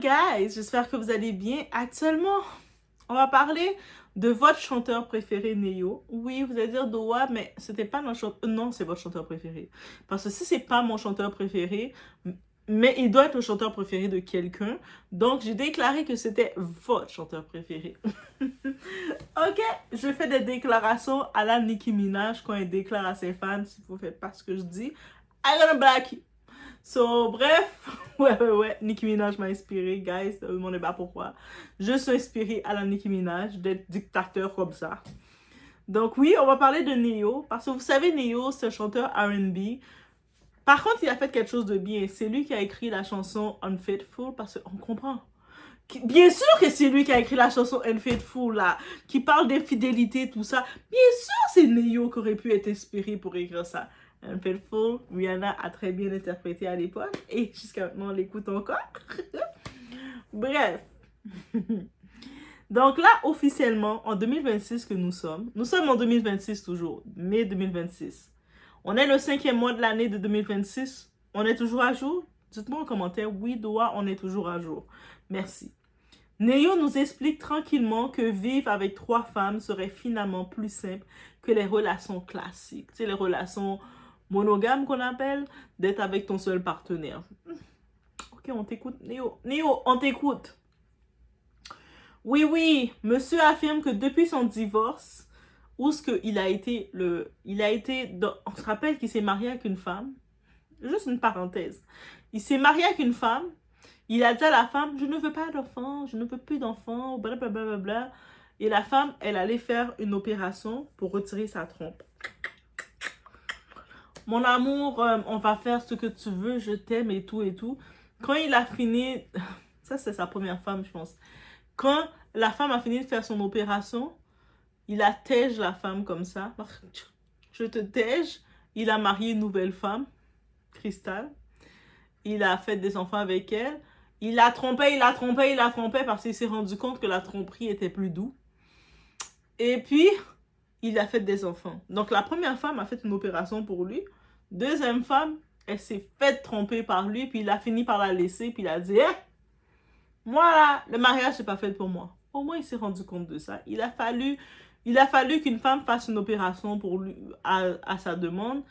Guys, j'espère que vous allez bien. Actuellement, on va parler de votre chanteur préféré, Neo. Oui, vous allez dire Doa, mais c'était pas notre chanteur. Non, c'est votre chanteur préféré. Parce que si c'est pas mon chanteur préféré, mais il doit être le chanteur préféré de quelqu'un. Donc, j'ai déclaré que c'était votre chanteur préféré. Ok, je fais des déclarations à la Nicki Minaj quand elle déclare à ses fans, si vous faites pas ce que je dis, I'm gonna black you. So, bref, ouais, Nicki Minaj m'a inspiré, guys, ne me demandez pas pourquoi. Je suis inspirée à la Nicki Minaj d'être dictateur comme ça. Donc oui, on va parler de Neo, parce que vous savez, Neo, c'est un chanteur R&B. Par contre, il a fait quelque chose de bien. C'est lui qui a écrit la chanson Unfaithful, parce qu'on comprend. Bien sûr que c'est lui qui a écrit la chanson Unfaithful, là, qui parle d'infidélité, tout ça. Bien sûr, c'est Neo qui aurait pu être inspiré pour écrire ça. Unfaithful, Rihanna a très bien interprété à l'époque, et jusqu'à maintenant, on l'écoute encore. Bref. Donc là, officiellement, en 2026 que nous sommes en 2026 toujours, mai 2026. On est le 5e mois de l'année de 2026. On est toujours à jour? Dites-moi en commentaire, oui, Doa, on est toujours à jour. Merci. Neo nous explique tranquillement que vivre avec 3 femmes serait finalement plus simple que les relations classiques. Tu sais, les relations monogames qu'on appelle, d'être avec ton seul partenaire. Ok, on t'écoute, Neo. Neo, on t'écoute. Oui, monsieur affirme que depuis son divorce, où ce qu'il a été on se rappelle qu'il s'est marié avec une femme. Juste une parenthèse. Il s'est marié avec une femme. Il a dit à la femme, je ne veux pas d'enfants, je ne veux plus d'enfants, blablabla. Et la femme, elle allait faire une opération pour retirer sa trompe. Mon amour, on va faire ce que tu veux, je t'aime et tout et tout. Quand il a fini, ça c'est sa première femme, je pense. Quand la femme a fini de faire son opération, il a tège la femme comme ça. Je te tège. Il a marié une nouvelle femme, Cristal. Il a fait des enfants avec elle. Il la trompait parce qu'il s'est rendu compte que la tromperie était plus doux. Et puis, il a fait des enfants. Donc, la première femme a fait une opération pour lui. Deuxième femme, elle s'est fait tromper par lui, puis il a fini par la laisser, puis il a dit, moi là, le mariage c'est pas fait pour moi. Au moins, il s'est rendu compte de ça. Il a fallu qu'une femme fasse une opération pour lui, à sa demande.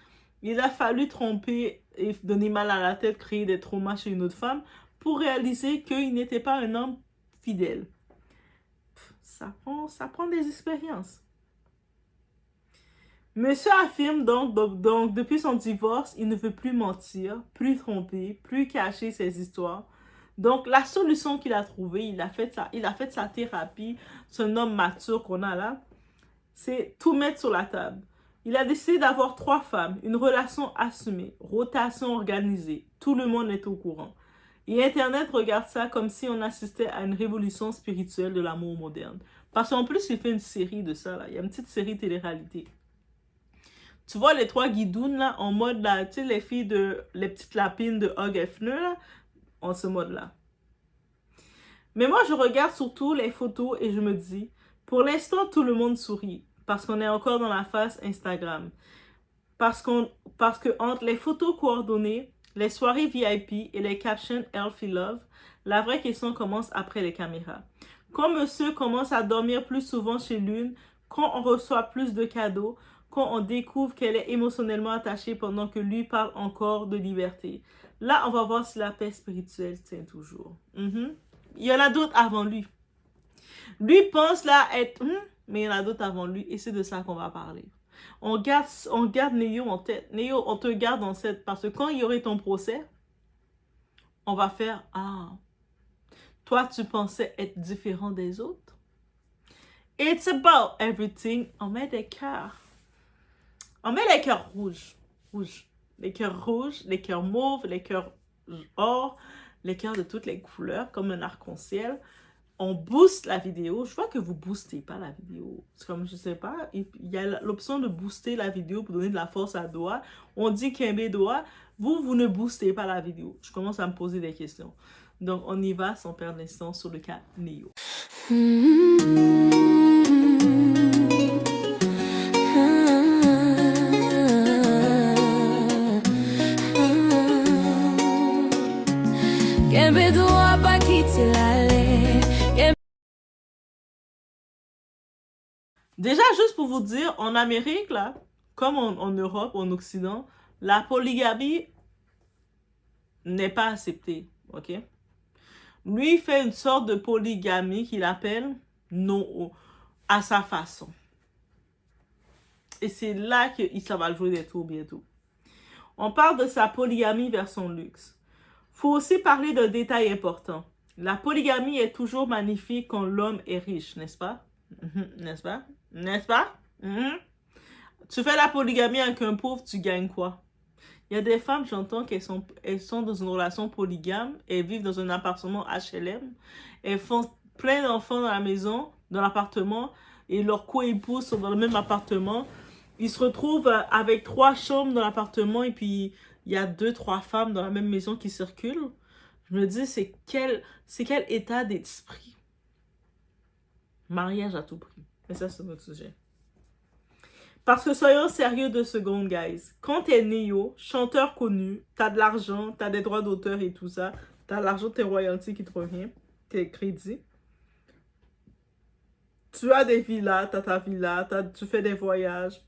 Il a fallu tromper et donner mal à la tête, créer des traumas chez une autre femme pour réaliser qu'il n'était pas un homme fidèle. Ça prend des expériences. Monsieur affirme donc, depuis son divorce, il ne veut plus mentir, plus tromper, plus cacher ses histoires. Donc, la solution qu'il a trouvée, il a fait sa thérapie, c'est un homme mature qu'on a là, c'est tout mettre sur la table. Il a décidé d'avoir 3 femmes, une relation assumée, rotation organisée, tout le monde est au courant. Et Internet regarde ça comme si on assistait à une révolution spirituelle de l'amour moderne. Parce qu'en plus, il fait une série de ça, là. Il y a une petite série télé-réalité. Tu vois les 3 guidounes, là, en mode, là, tu sais, les petites lapines de Hugh Hefner, là, en ce mode-là. Mais moi, je regarde surtout les photos et je me dis, pour l'instant, tout le monde sourit. Parce qu'on est encore dans la phase Instagram. Parce que entre les photos coordonnées, les soirées VIP et les captions Healthy Love, la vraie question commence après les caméras. Quand monsieur commence à dormir plus souvent chez l'une, quand on reçoit plus de cadeaux, quand on découvre qu'elle est émotionnellement attachée pendant que lui parle encore de liberté. Là, on va voir si la paix spirituelle tient toujours. Il y en a d'autres avant lui. Lui pense là être... mais il y en a d'autres avant lui et c'est de ça qu'on va parler. On garde Neo en tête. Neo, on te garde en tête parce que quand il y aurait ton procès, on va faire « Ah, toi tu pensais être différent des autres? » It's about everything. On met des cœurs. On met les cœurs rouges. Les cœurs rouges, les cœurs mauves, les cœurs or, les cœurs de toutes les couleurs, comme un arc-en-ciel. On booste la vidéo. Je vois que vous ne boostez pas la vidéo. C'est comme, je sais pas, il y a l'option de booster la vidéo pour donner de la force à Doa. On dit qu'un Doa, vous ne boostez pas la vidéo. Je commence à me poser des questions. Donc, on y va sans perdre l'instant sur le cas Neo. Kembe doa pa kite Déjà, juste pour vous dire, en Amérique, là, comme en Europe, en Occident, la polygamie n'est pas acceptée, ok? Lui, il fait une sorte de polygamie qu'il appelle non à sa façon. Et c'est là que ça va jouer des tours bientôt. On parle de sa polygamie vers son luxe. Faut aussi parler d'un détail important. La polygamie est toujours magnifique quand l'homme est riche, n'est-ce pas? N'est-ce pas? N'est-ce pas? Tu fais la polygamie avec un pauvre, tu gagnes quoi? Il y a des femmes, j'entends elles sont dans une relation polygame, elles vivent dans un appartement HLM, elles font plein d'enfants dans la maison, dans l'appartement, et leurs co-épouses sont dans le même appartement. Ils se retrouvent avec 3 chambres dans l'appartement, et puis il y a 2-3 femmes dans la même maison qui circulent. Je me dis, c'est quel état d'esprit? Mariage à tout prix. Mais ça, c'est notre sujet. Parce que soyons sérieux 2 secondes, guys. Quand t'es Neo, chanteur connu, t'as de l'argent, t'as des droits d'auteur et tout ça, t'as l'argent, tes royalties qui te revient, tes crédits. Tu as des villas, t'as ta villa, tu fais des voyages,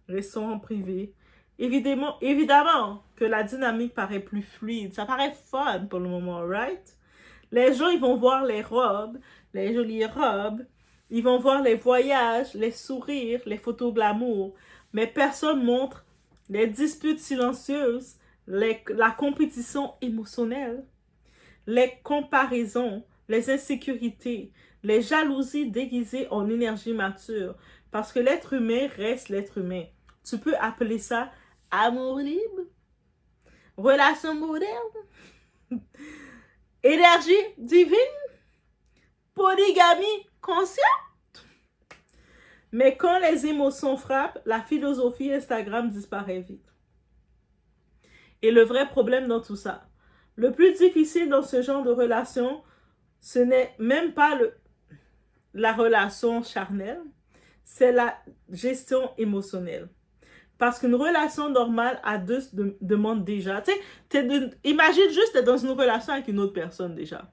restaurants privés. Évidemment que la dynamique paraît plus fluide. Ça paraît fun pour le moment, right? Les gens, ils vont voir les robes, les jolies robes. Ils vont voir les voyages, les sourires, les photos glamour. Mais personne montre les disputes silencieuses, la compétition émotionnelle, les comparaisons, les insécurités, les jalousies déguisées en énergie mature. Parce que l'être humain reste l'être humain. Tu peux appeler ça amour libre, relation moderne, énergie divine, polygamie consciente. Mais quand les émotions frappent, la philosophie Instagram disparaît vite. Et le vrai problème dans tout ça, le plus difficile dans ce genre de relation, ce n'est même pas la relation charnelle, c'est la gestion émotionnelle. Parce qu'une relation normale à 2 demande déjà. Tu sais, imagine juste être dans une relation avec une autre personne déjà.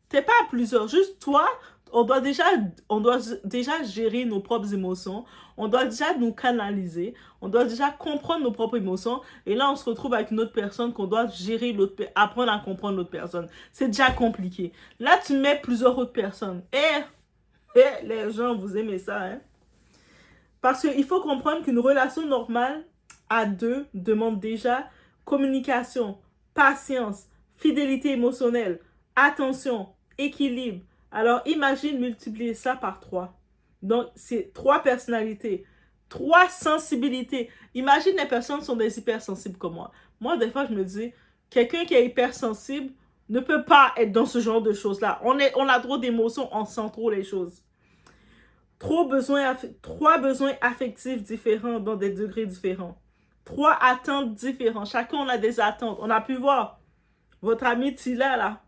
T'es pas à plusieurs, juste toi, on doit déjà gérer nos propres émotions, on doit déjà nous canaliser, on doit déjà comprendre nos propres émotions, et là on se retrouve avec une autre personne qu'on doit gérer, apprendre à comprendre l'autre personne. C'est déjà compliqué. Là tu mets plusieurs autres personnes. Les gens, vous aimez ça, hein? Parce qu'il faut comprendre qu'une relation normale à 2 demande déjà communication, patience, fidélité émotionnelle, attention, équilibre. Alors imagine multiplier ça par 3. Donc c'est 3 personnalités, 3 sensibilités. Imagine les personnes sont des hypersensibles comme moi. Moi des fois je me dis, quelqu'un qui est hypersensible ne peut pas être dans ce genre de choses-là. On a trop d'émotions, on sent trop les choses. 3 besoins affectifs différents dans des degrés différents. 3 attentes différentes. Chacun on a des attentes. On a pu voir votre amie Tila là.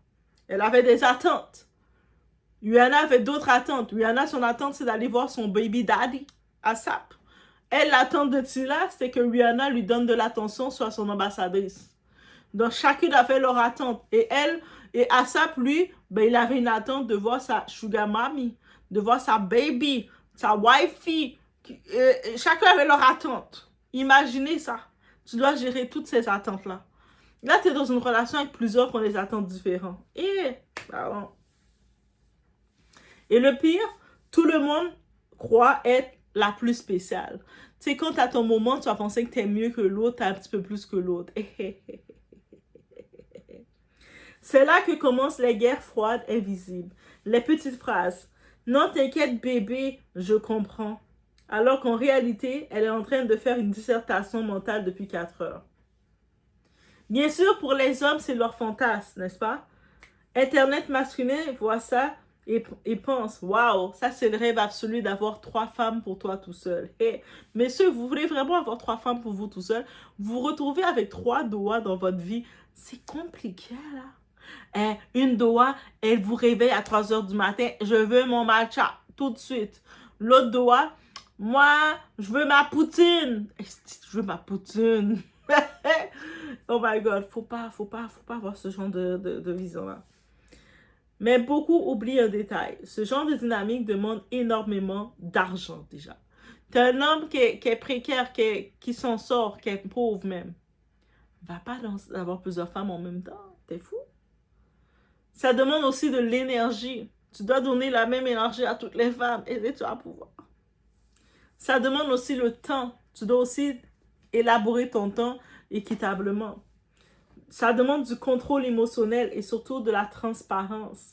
Elle avait des attentes. Rihanna avait d'autres attentes. Rihanna, son attente, c'est d'aller voir son baby daddy, ASAP. Elle, l'attente de Tila, c'est que Rihanna lui donne de l'attention, soit son ambassadrice. Donc, chacune avait leur attente. Et elle, et ASAP, lui, ben, il avait une attente de voir sa sugar mommy, de voir sa baby, sa wifey. Chacun avait leur attente. Imaginez ça. Tu dois gérer toutes ces attentes-là. Là, tu es dans une relation avec plusieurs qui ont des attentes différentes. Pardon. Et le pire, tout le monde croit être la plus spéciale. Tu sais, quand tu as ton moment, tu vas penser que tu es mieux que l'autre, tu as un petit peu plus que l'autre. C'est là que commencent les guerres froides invisibles. Les petites phrases. Non, t'inquiète bébé, je comprends. Alors qu'en réalité, elle est en train de faire une dissertation mentale depuis 4 heures. Bien sûr, pour les hommes, c'est leur fantasme, n'est-ce pas? Internet masculin voit ça et pense, waouh, ça c'est le rêve absolu d'avoir 3 femmes pour toi tout seul. Hey, messieurs, vous voulez vraiment avoir 3 femmes pour vous tout seul? Vous vous retrouvez avec 3 doigts dans votre vie. C'est compliqué, là. Une doigt, elle vous réveille à 3 heures du matin. Je veux mon matcha tout de suite. L'autre doigt, moi, je veux ma poutine. Je veux ma poutine. Oh my God, faut pas avoir ce genre de vision-là. Mais beaucoup oublient un détail. Ce genre de dynamique demande énormément d'argent déjà. T'as un homme qui est précaire, qui s'en sort, qui est pauvre même. Va pas avoir plusieurs femmes en même temps. T'es fou? Ça demande aussi de l'énergie. Tu dois donner la même énergie à toutes les femmes et tu vas pouvoir. Ça demande aussi le temps. Tu dois aussi élaborer ton temps équitablement. Ça demande du contrôle émotionnel et surtout de la transparence.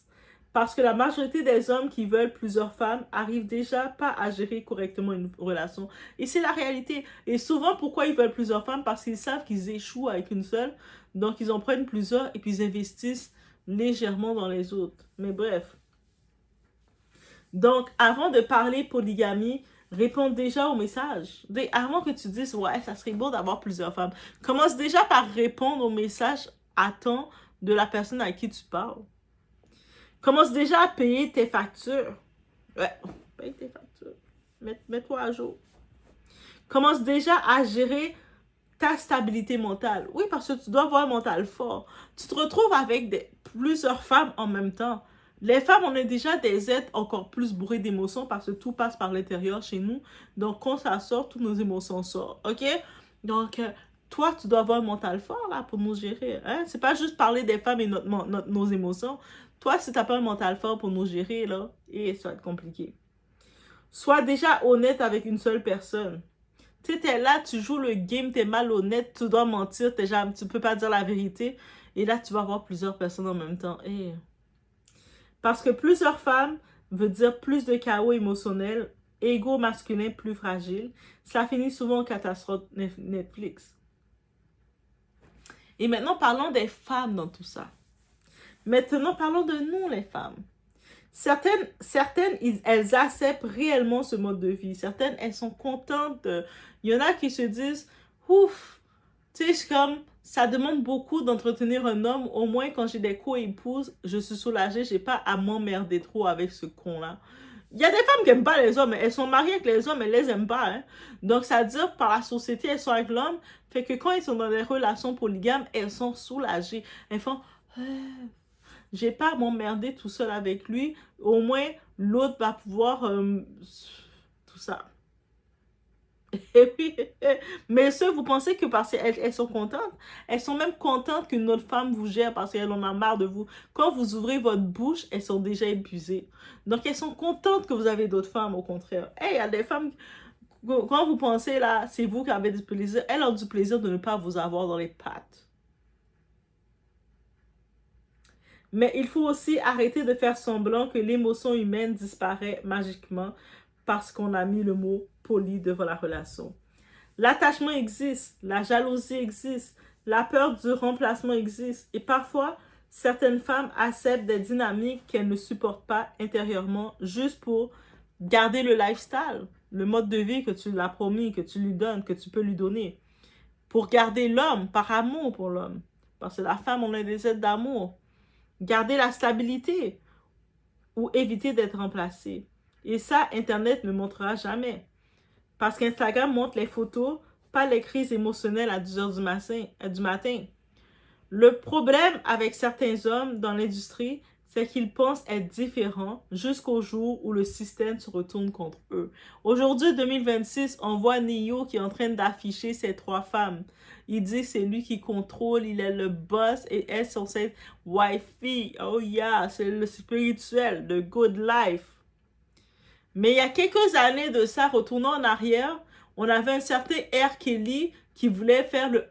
Parce que la majorité des hommes qui veulent plusieurs femmes arrivent déjà pas à gérer correctement une relation. Et c'est la réalité. Et souvent, pourquoi ils veulent plusieurs femmes? Parce qu'ils savent qu'ils échouent avec une seule. Donc, ils en prennent plusieurs et puis ils investissent légèrement dans les autres. Mais bref. Donc, avant de parler polygamie, réponds déjà au message. Avant que tu dises, ouais, ça serait beau d'avoir plusieurs femmes. Commence déjà par répondre au message à temps de la personne à qui tu parles. Commence déjà à payer tes factures. Ouais, paye tes factures. Mets-toi à jour. Commence déjà à gérer ta stabilité mentale. Oui, parce que tu dois avoir un mental fort. Tu te retrouves avec plusieurs femmes en même temps. Les femmes, on est déjà des êtres encore plus bourrés d'émotions parce que tout passe par l'intérieur chez nous. Donc, quand ça sort, toutes nos émotions sortent. OK? Donc, toi, tu dois avoir un mental fort là pour nous gérer. Hein? C'est pas juste parler des femmes et nos émotions. Toi, si tu n'as pas un mental fort pour nous gérer, là, et ça va être compliqué. Sois déjà honnête avec une seule personne. Tu sais, t'es là, tu joues le game, t'es malhonnête, tu dois mentir, tu peux pas dire la vérité. Et là, tu vas avoir plusieurs personnes en même temps. Parce que plusieurs femmes veut dire plus de chaos émotionnel, égo masculin plus fragile. Ça finit souvent en catastrophe Netflix. Et maintenant, parlons des femmes dans tout ça. Maintenant, parlons de nous, les femmes. Certaines, elles acceptent réellement ce mode de vie. Certaines, elles sont contentes. Il y en a qui se disent, ouf, tu sais, comme, ça demande beaucoup d'entretenir un homme. Au moins, quand j'ai des co-épouses, je suis soulagée. J'ai pas à m'emmerder trop avec ce con-là. Il y a des femmes qui n'aiment pas les hommes. Elles sont mariées avec les hommes, elles les aiment pas. Hein. Donc, ça veut dire, par la société, elles sont avec l'homme. Fait que quand ils sont dans des relations polygames, elles sont soulagées. Elles font... j'ai pas à m'emmerder tout seul avec lui. Au moins, l'autre va pouvoir... tout ça. Et puis, mais ceux, vous pensez que parce qu'elles sont contentes? Elles sont même contentes qu'une autre femme vous gère parce qu'elle en a marre de vous. Quand vous ouvrez votre bouche, elles sont déjà épuisées. Donc, elles sont contentes que vous avez d'autres femmes, au contraire. Il y a des femmes... Quand vous pensez là, c'est vous qui avez du plaisir. Elles ont du plaisir de ne pas vous avoir dans les pattes. Mais il faut aussi arrêter de faire semblant que l'émotion humaine disparaît magiquement parce qu'on a mis le mot poli devant la relation. L'attachement existe, la jalousie existe, la peur du remplacement existe. Et parfois, certaines femmes acceptent des dynamiques qu'elles ne supportent pas intérieurement juste pour garder le lifestyle, le mode de vie que tu lui as promis, que tu lui donnes, que tu peux lui donner. Pour garder l'homme, par amour pour l'homme. Parce que la femme, on est des êtres d'amour. Garder la stabilité ou éviter d'être remplacé. Et ça, Internet ne montrera jamais. Parce qu'Instagram montre les photos, pas les crises émotionnelles à 10 h du matin. Le problème avec certains hommes dans l'industrie, c'est qu'ils pensent être différents jusqu'au jour où le système se retourne contre eux. Aujourd'hui, 2026, on voit Neo qui est en train d'afficher ses 3 femmes. Il dit que c'est lui qui contrôle, il est le boss et elles sont cette wifey. Oh yeah, c'est le spirituel, the good life. Mais il y a quelques années de ça, retournant en arrière, on avait un certain R. Kelly qui voulait faire le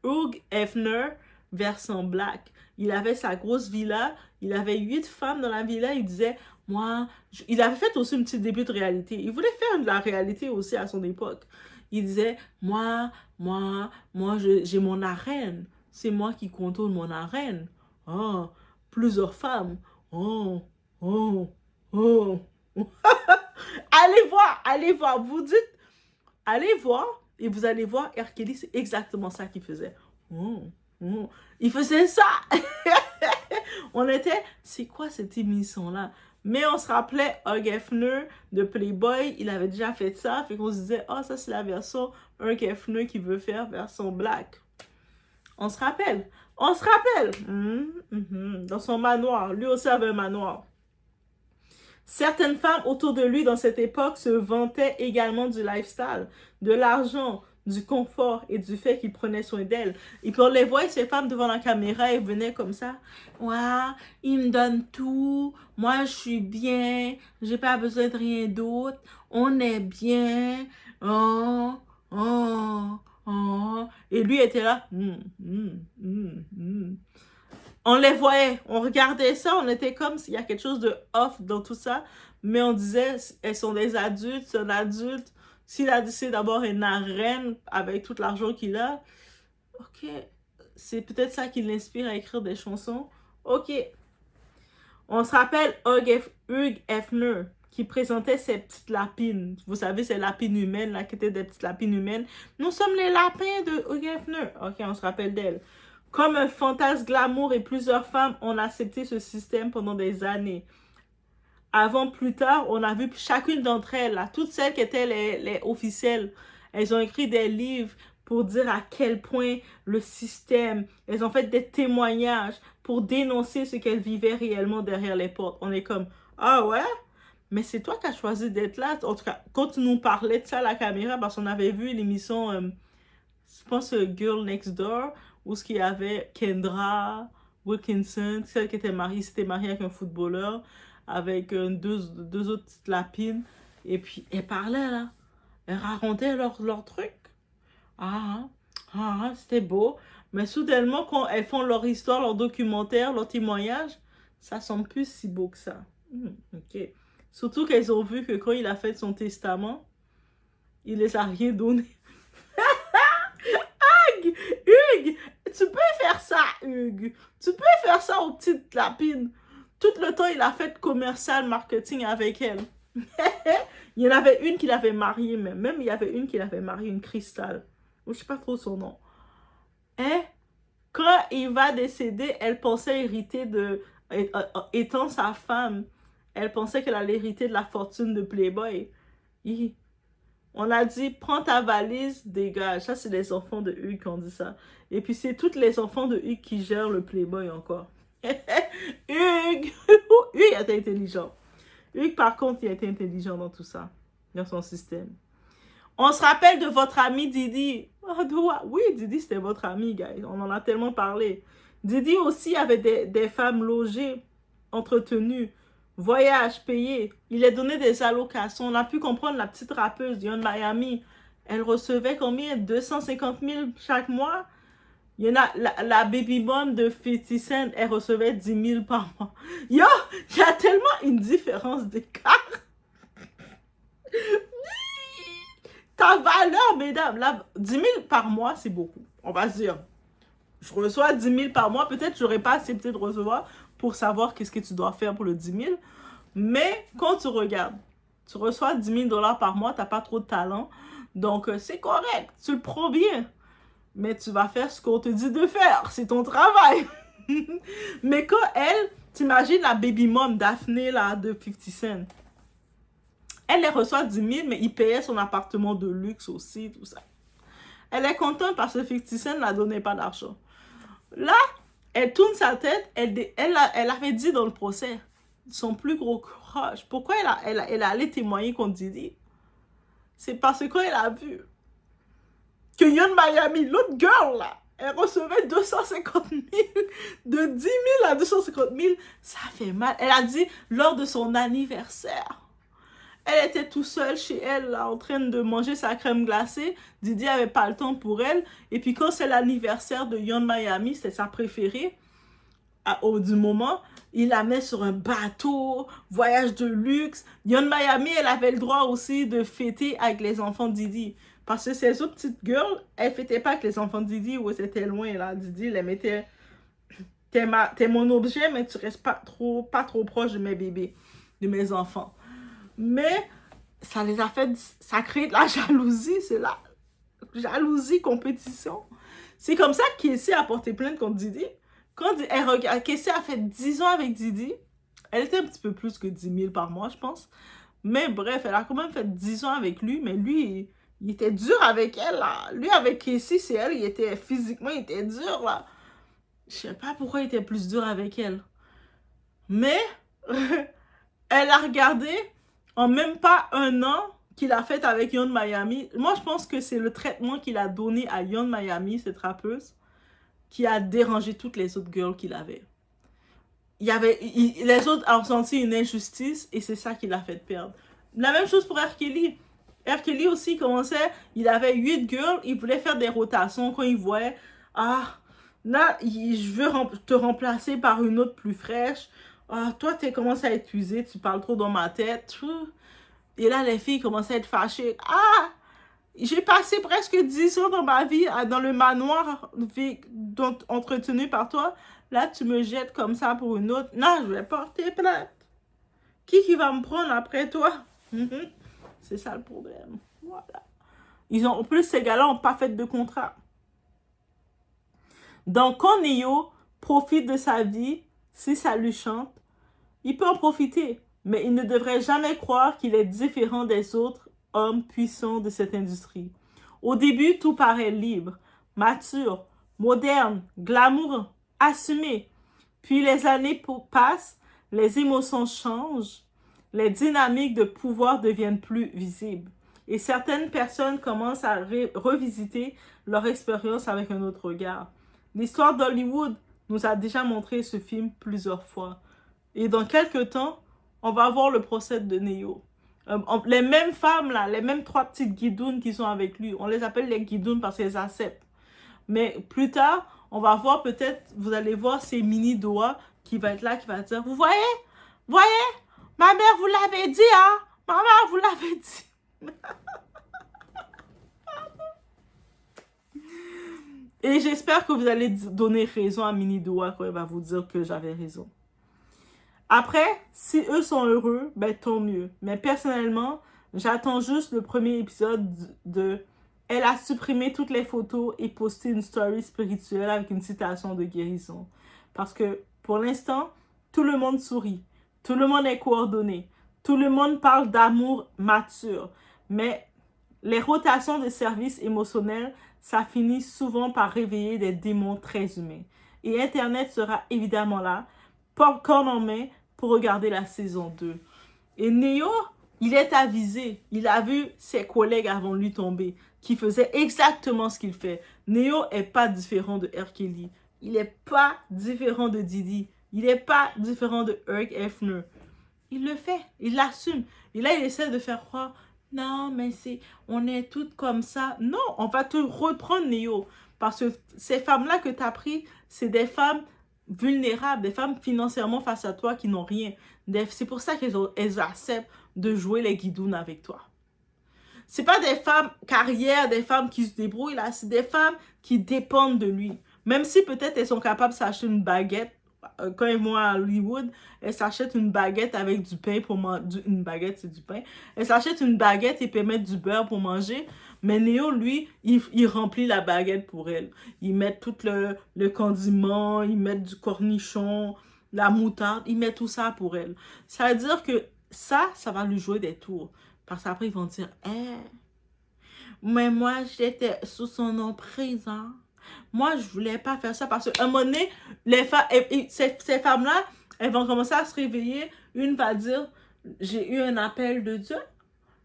Hugh Hefner version black. Il avait sa grosse villa, il avait 8 femmes dans la villa, il disait, moi, il avait fait aussi un petit début de réalité. Il voulait faire de la réalité aussi à son époque. Il disait, moi, j'ai mon arène. C'est moi qui contrôle mon arène. Oh, plusieurs femmes. Oh. Allez voir. Vous dites, allez voir et vous allez voir, R. Kelly, c'est exactement ça qu'il faisait. Il faisait ça. On était, c'est quoi cette émission-là? Mais on se rappelait Hugh Hefner de Playboy, il avait déjà fait ça, fait qu'on se disait, oh, ça c'est la version Hugh Hefner qui veut faire version black. On se rappelle. On se rappelle, dans son manoir, lui aussi avait un manoir. Certaines femmes autour de lui dans cette époque se vantaient également du lifestyle, de l'argent, du confort et du fait qu'il prenait soin d'elles. Et puis on les voyait, ces femmes devant la caméra, elles venaient comme ça. Ouais, il me donne tout, moi je suis bien, j'ai pas besoin de rien d'autre, on est bien, oh, oh, oh. Et lui était là. On les voyait, on regardait ça, on était comme s'il y a quelque chose de off dans tout ça, mais on disait, elles sont des adultes, c'est un adulte. S'il a décidé d'avoir une arène avec tout l'argent qu'il a, ok, c'est peut-être ça qui l'inspire à écrire des chansons. Ok. On se rappelle Hugh Hefner, qui présentait ces petites lapines. Vous savez, ces lapines humaines, là, qui étaient des petites lapines humaines. Nous sommes les lapins de Hugh Hefner. Ok, on se rappelle d'elle. Comme un fantasme glamour et plusieurs femmes ont accepté ce système pendant des années. Avant, plus tard, on a vu chacune d'entre elles, là, toutes celles qui étaient les officielles, elles ont écrit des livres pour dire à quel point le système, elles ont fait des témoignages pour dénoncer ce qu'elles vivaient réellement derrière les portes. On est comme, ah ouais? Mais c'est toi qui as choisi d'être là. En tout cas, quand tu nous parlais de ça à la caméra, parce qu'on avait vu l'émission, je pense, Girl Next Door, où il y avait Kendra Wilkinson, celle qui était mariée, s'était mariée avec un footballeur, avec deux autres petites lapines. Et puis, elles parlaient, là. Elles racontaient leur truc. C'était beau. Mais soudainement, quand elles font leur histoire, leur documentaire, leur témoignage, ça semble plus si beau que ça. Ok. Surtout qu'elles ont vu que quand il a fait son testament, il les a rien donné. Hugues, tu peux faire ça, Hugues. Tu peux faire ça aux petites lapines. Tout le temps, il a fait commercial marketing avec elle. Il y en avait une qu'il avait mariée, même il y avait une qu'il avait mariée, une cristal. Je ne sais pas trop son nom. Et quand il va décéder, elle pensait hériter de... Étant sa femme, elle pensait qu'elle allait hériter de la fortune de Playboy. On a dit, prends ta valise, dégage. Ça, c'est les enfants de Hugues qui ont dit ça. Et puis, c'est tous les enfants de Hugues qui gèrent le Playboy encore. Hugues! Hugues était intelligent. Hugues, par contre, il a été intelligent dans tout ça, dans son système. On se rappelle de votre ami Didi. Oui, Didi, c'était votre ami, guys. On en a tellement parlé. Didi aussi avait des femmes logées, entretenues, voyages payés. Il les donnait des allocations. On a pu comprendre la petite rappeuse de Miami. Elle recevait combien? 250 000 chaque mois? Il y en a, la baby mom de 50 Cent, elle recevait 10 000 par mois. Yo, il y a tellement une différence d'écart. Ta valeur, mesdames, là, 10 000 par mois, c'est beaucoup. On va se dire, je reçois 10 000 par mois, peut-être je n'aurais pas accepté de recevoir pour savoir qu'est-ce que tu dois faire pour le 10 000. Mais quand tu regardes, tu reçois 10 000 $ par mois, tu n'as pas trop de talent. Donc, c'est correct, tu le prends bien. Mais tu vas faire ce qu'on te dit de faire. C'est ton travail. Mais quand elle, t'imagines la baby mom Daphné là, de 50 Cent. Elle les reçoit 10 000, mais il payait son appartement de luxe aussi, tout ça. Elle est contente parce que 50 Cent ne la donnait pas d'argent. Là, elle tourne sa tête, elle avait dit dans le procès, son plus gros courage. Pourquoi elle allait témoigner contre Didi? C'est parce que quand elle a vu que Yon Miami, l'autre girl là, elle recevait 250 000, de 10 000 à 250 000, ça fait mal. Elle a dit, lors de son anniversaire, elle était tout seule chez elle, là, en train de manger sa crème glacée. Didi avait pas le temps pour elle. Et puis quand c'est l'anniversaire de Yon Miami, c'est sa préférée, du moment, il la met sur un bateau, voyage de luxe. Yon Miami, elle avait le droit aussi de fêter avec les enfants de Didi. Parce que ces autres petites girls, elles ne fêtaient pas avec les enfants de Didi où c'était loin, là. Didi les mettait, t'es mon objet, mais tu restes pas trop proche de mes bébés, de mes enfants. Mais ça les a fait, ça crée de la jalousie, c'est la jalousie, compétition. C'est comme ça qu'Essie a porté plainte contre Didi. Quand elle regarde, Kessie a fait 10 ans avec Didi, elle était un petit peu plus que 10 000 par mois, je pense. Mais bref, elle a quand même fait 10 ans avec lui, mais lui, il était dur avec elle, là. Lui, avec Kessie, c'est elle, physiquement, il était dur, là. Je sais pas pourquoi il était plus dur avec elle. Mais, elle a regardé en même pas un an qu'il a fait avec Yon Miami. Moi, je pense que c'est le traitement qu'il a donné à Yon Miami, cette rappeuse, qui a dérangé toutes les autres girls qu'il avait. Les autres ont senti une injustice et c'est ça qui l'a fait perdre. La même chose pour R. Kelly. R. Kelly aussi commençait, il avait 8 girls, il voulait faire des rotations quand il voyait, ah, là, je veux te remplacer par une autre plus fraîche. Ah, toi, tu commences à être usé, tu parles trop dans ma tête. Et là, les filles commençaient à être fâchées. Ah, j'ai passé presque 10 ans dans ma vie, dans le manoir entretenu par toi. Là, tu me jettes comme ça pour une autre. Non, je vais porter plainte. Qui va me prendre après toi? C'est ça le problème. Voilà. En plus, ces gars-là n'ont pas fait de contrat. Donc, quand Neo profite de sa vie, si ça lui chante, il peut en profiter. Mais il ne devrait jamais croire qu'il est différent des autres hommes puissants de cette industrie. Au début, tout paraît libre, mature, moderne, glamour, assumé. Puis les années passent, les émotions changent, les dynamiques de pouvoir deviennent plus visibles. Et certaines personnes commencent à revisiter leur expérience avec un autre regard. L'histoire d'Hollywood nous a déjà montré ce film plusieurs fois. Et dans quelques temps, on va voir le procès de Neo. Les mêmes femmes là, les mêmes 3 petites guidounes qui sont avec lui, on les appelle les guidounes parce qu'elles acceptent. Mais plus tard, on va voir peut-être, vous allez voir ces mini doigts qui va être là, qui va dire, vous voyez, ma mère vous l'avait dit, hein, ma mère vous l'avait dit. Et j'espère que vous allez donner raison à Mini Doa quand elle va vous dire que j'avais raison. Après, si eux sont heureux, ben tant mieux. Mais personnellement, j'attends juste le premier épisode de Elle a supprimé toutes les photos et posté une story spirituelle avec une citation de guérison. Parce que pour l'instant, tout le monde sourit. Tout le monde est coordonné. Tout le monde parle d'amour mature. Mais les rotations de services émotionnels, ça finit souvent par réveiller des démons très humains. Et Internet sera évidemment là, popcorn en main, pour regarder la saison 2. Et Neo, il est avisé. Il a vu ses collègues avant lui tomber, qui faisaient exactement ce qu'il fait. Neo est pas différent de R. Kelly. Il n'est pas différent de Didi. Il n'est pas différent de Eric Hefner. Il le fait. Il l'assume. Et là, il essaie de faire croire, non, mais on est toutes comme ça. Non, on va te reprendre, Neo. Parce que ces femmes-là que tu as prises, c'est des femmes vulnérables, des femmes financièrement face à toi qui n'ont rien. C'est pour ça qu'elles acceptent de jouer les guidounes avec toi. C'est pas des femmes carrières, des femmes qui se débrouillent là, c'est des femmes qui dépendent de lui. Même si peut-être elles sont capables de s'acheter une baguette, quand elles vont à Hollywood, elles s'achètent une baguette avec du pain pour manger. Une baguette, c'est du pain. Elles s'achètent une baguette et peuvent mettre du beurre pour manger. Mais Neo, lui, il remplit la baguette pour elle. Il met tout le condiment, il met du cornichon, la moutarde, il met tout ça pour elle. Ça veut dire que ça va lui jouer des tours. Parce qu'après, ils vont dire, mais moi, j'étais sous son emprise, hein. Moi, je voulais pas faire ça parce qu'à un moment donné, ces femmes-là, elles vont commencer à se réveiller. Une va dire, j'ai eu un appel de Dieu.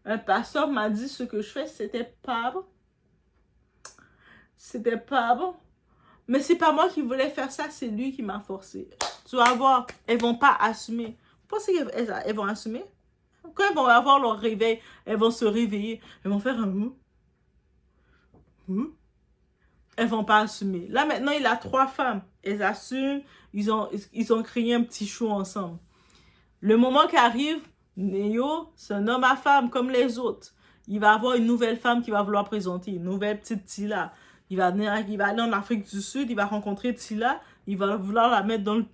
Un pasteur m'a dit ce que je fais, c'était pas bon. C'était pas bon. Mais c'est pas moi qui voulais faire ça, c'est lui qui m'a forcé. Tu vas voir, elles vont pas assumer. Vous pensez qu'elles vont assumer? Quand elles vont avoir leur réveil, elles vont se réveiller. Elles vont faire un elles vont pas assumer. Là, maintenant, il a 3 femmes. Elles assument. Ils ont créé un petit show ensemble. Le moment qui arrive, Neo, c'est un homme à femme comme les autres. Il va avoir une nouvelle femme qui va vouloir présenter. Une nouvelle petite Tila. Il va aller en Afrique du Sud. Il va rencontrer Tila. Il va vouloir la mettre dans le...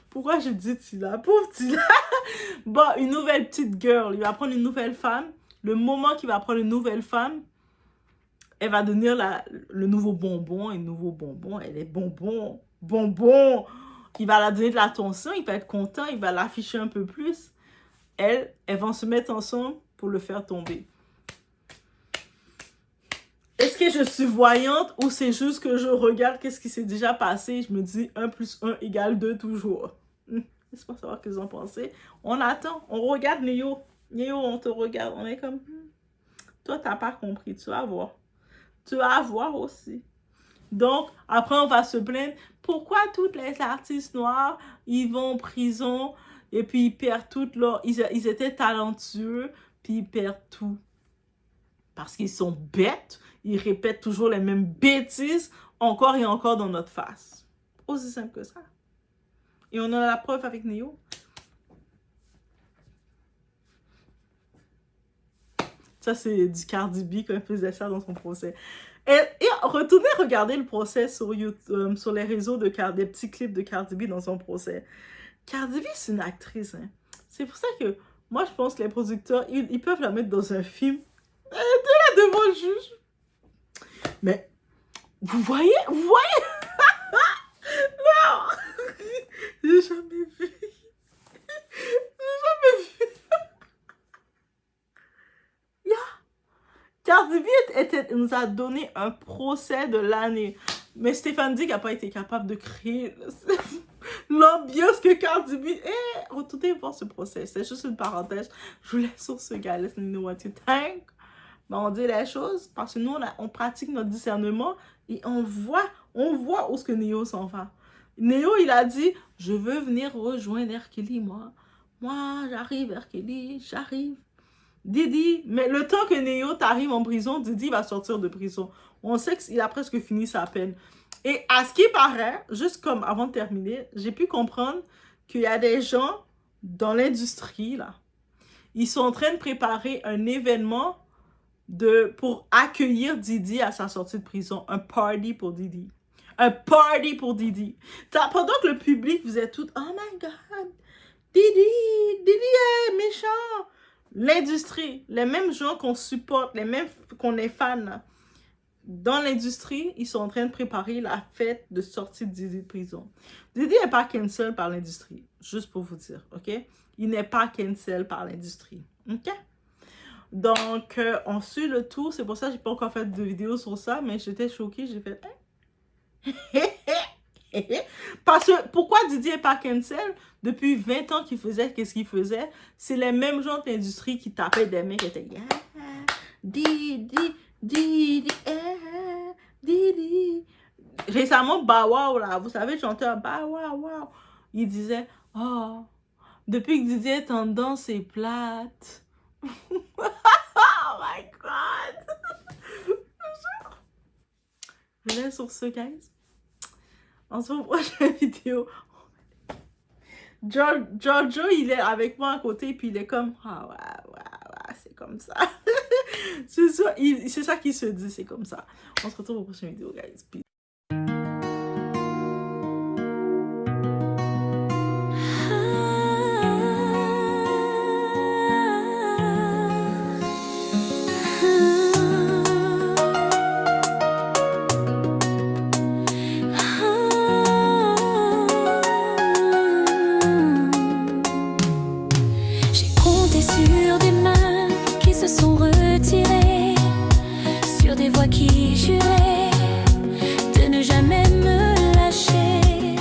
Pourquoi je dis Tila? Pauvre Tila. Bon, une nouvelle petite girl. Il va prendre une nouvelle femme. Le moment qu'il va prendre une nouvelle femme, elle va devenir le nouveau bonbon. Et le nouveau bonbon, elle est bonbon. Il va la donner de l'attention, il va être content, il va l'afficher un peu plus. Elles vont se mettre ensemble pour le faire tomber. Est-ce que je suis voyante ou c'est juste que je regarde qu'est-ce qui s'est déjà passé et je me dis 1 plus 1 égale 2 toujours? Laisse-moi savoir ce que vous en pensez. On attend, on regarde Néo. Néo, on te regarde, on est comme... Toi, t'as pas compris, tu vas voir. Tu vas voir aussi. Donc, après, on va se plaindre. Pourquoi tous les artistes noirs, ils vont en prison et puis ils perdent tout leur... Ils étaient talentueux, puis ils perdent tout. Parce qu'ils sont bêtes. Ils répètent toujours les mêmes bêtises encore et encore dans notre face. Aussi simple que ça. Et on a la preuve avec Néo. Ça, c'est du Cardi B quand elle faisait ça dans son procès. Et retournez regarder le procès sur YouTube, sur les réseaux de des petits clips de Cardi B dans son procès. Cardi B, c'est une actrice. Hein. C'est pour ça que moi, je pense que les producteurs, ils peuvent la mettre dans un film. Elle était là devant le juge. Mais, vous voyez? Non! J'ai jamais vu. Cardi B nous a donné un procès de l'année. Mais Stéphane Digg n'a pas été capable de créer l'ambiance que Cardi B... retournez voir ce procès. C'est juste une parenthèse. Je vous laisse sur ce gars. Let me know what you think. Mais on dit les choses parce que nous, on pratique notre discernement et on voit où ce que Néo s'en va. Néo, il a dit, je veux venir rejoindre R. Kelly, moi. Moi, j'arrive, R. Kelly, j'arrive. Didi, mais le temps que Néo t'arrive en prison, Didi va sortir de prison. On sait qu'il a presque fini sa peine. Et à ce qui paraît, juste comme avant de terminer, j'ai pu comprendre qu'il y a des gens dans l'industrie, là, ils sont en train de préparer un événement pour accueillir Didi à sa sortie de prison. Un party pour Didi. Un party pour Didi. Pendant que le public, vous êtes tous, oh my God, Didi est méchant. L'industrie, les mêmes gens qu'on supporte, les mêmes qu'on est fan, dans l'industrie, ils sont en train de préparer la fête de sortie de Didi de prison. Didi n'est pas cancel par l'industrie, juste pour vous dire, ok? Il n'est pas cancel par l'industrie, ok? Donc, on suit le tout, c'est pour ça que je n'ai pas encore fait de vidéo sur ça, mais j'étais choquée, j'ai fait... Parce que, pourquoi Didi n'est pas cancel? Depuis 20 ans qu'il faisait qu'est-ce qu'il faisait, c'est les mêmes gens de l'industrie qui tapaient des mecs qui étaient Didi, Didi. Récemment, Bow Wow, là, vous savez, le chanteur Bow Wow, il disait, oh, depuis que Didi est en danse, c'est plate. Oh my God. Je laisse sur ce, guys. On se revoit dans la vidéo. Giorgio, il est avec moi à côté, puis il est comme, ah ouais, c'est comme ça. C'est ça qu'il se dit, c'est comme ça. On se retrouve au prochain vidéo, guys. Peace. Sur des mains qui se sont retirées, sur des voix qui juraient de ne jamais me lâcher.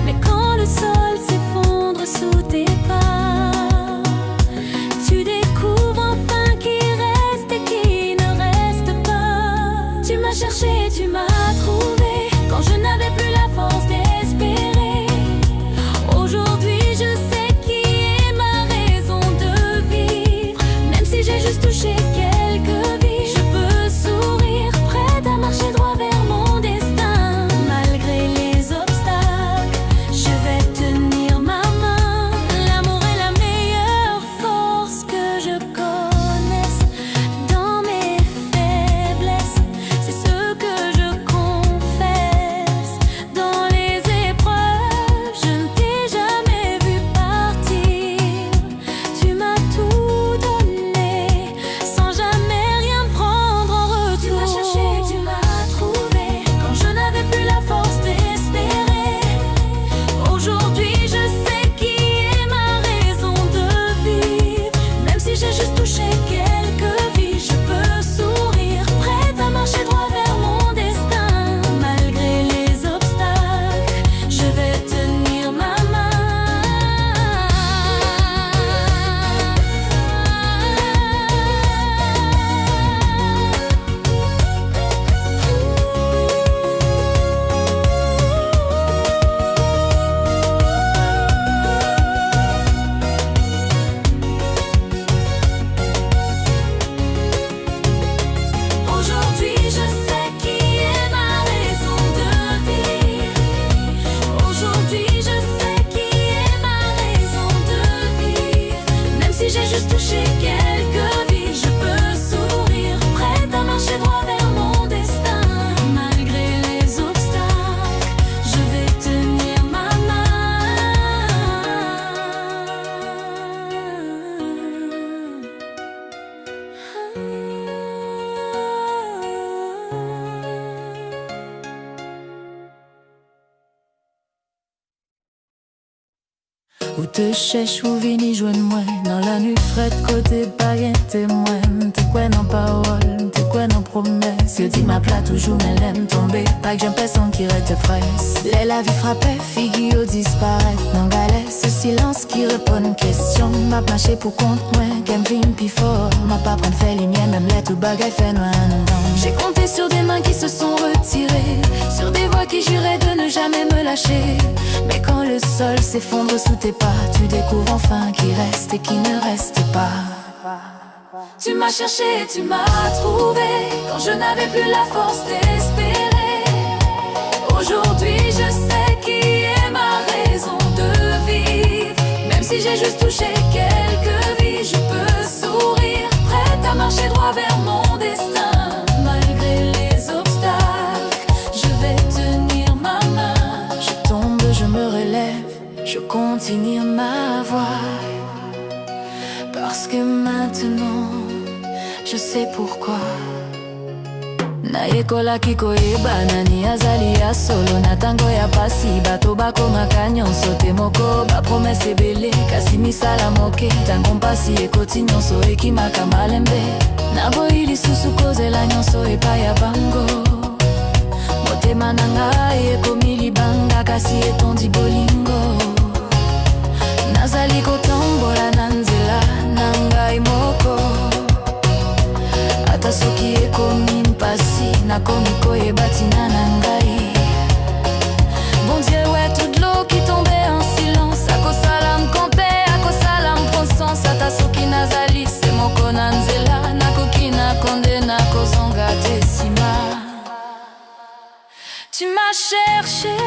Mais quand le sol s'effondre sous tes pas, tu découvres enfin qui reste et qui ne reste pas. Tu m'as cherché, tu m'as trouvé quand je n'avais plus la force d'espérer. Aujourd'hui je sais j'ai juste touché quelques vies. Je peux sourire près à ma Ou te cherche ou vini joindre-moi dans la nuit frette côté pas rien témoin. T'es quoi dans parole, t'es quoi dans promesse. Que dit ma plat toujours mais l'aime tomber. Pas que j'aime personne qui reste presse. Les la vie frappait, figure disparaître dans galet. Ce silence qui répond une question. M'a marché pour compte moi, qu'elle vine pis fort. M'a pas prendre fait les miennes, même les tout bagaille fait noir. J'ai compté sur des mains qui se sont retirées, sur des voix qui juraient de ne jamais me lâcher. Mais quand le sol s'effondre sous tes pas, tu découvres enfin qui reste et qui ne reste pas. Tu m'as cherché et tu m'as trouvé quand je n'avais plus la force d'espérer. Aujourd'hui je sais qui est ma raison de vivre. Même si j'ai juste touché quelques vies, je peux sourire, prête à marcher droit vers mon destin. Malgré les obstacles, je vais tenir ma main. Je tombe, je me relève, je continue ma voie. Parce que maintenant, je sais pourquoi. Na ekola kiko eba nani azali ya solo na tango ya pasi bato bako makanyon sote moko ba promesse ebele kasi misala moke tango mpasi ekoti nyonso ekimaka malembe na boyi lisusu kozela nyonso epai ya bango motema na ngai ekomi libanga kasi etondi bolingo nazali kotambola na nzela na ngai moko ata soki ekomi mpasi nakomi koyeba tina na ngai. Bon Dieu, ouais, toute l'eau qui tombait en silence akosala mkompe, akosala mprend sens ata soki nazali se moko na nzela nakoki nakonde nakozonga te nsima. Tu m'as cherché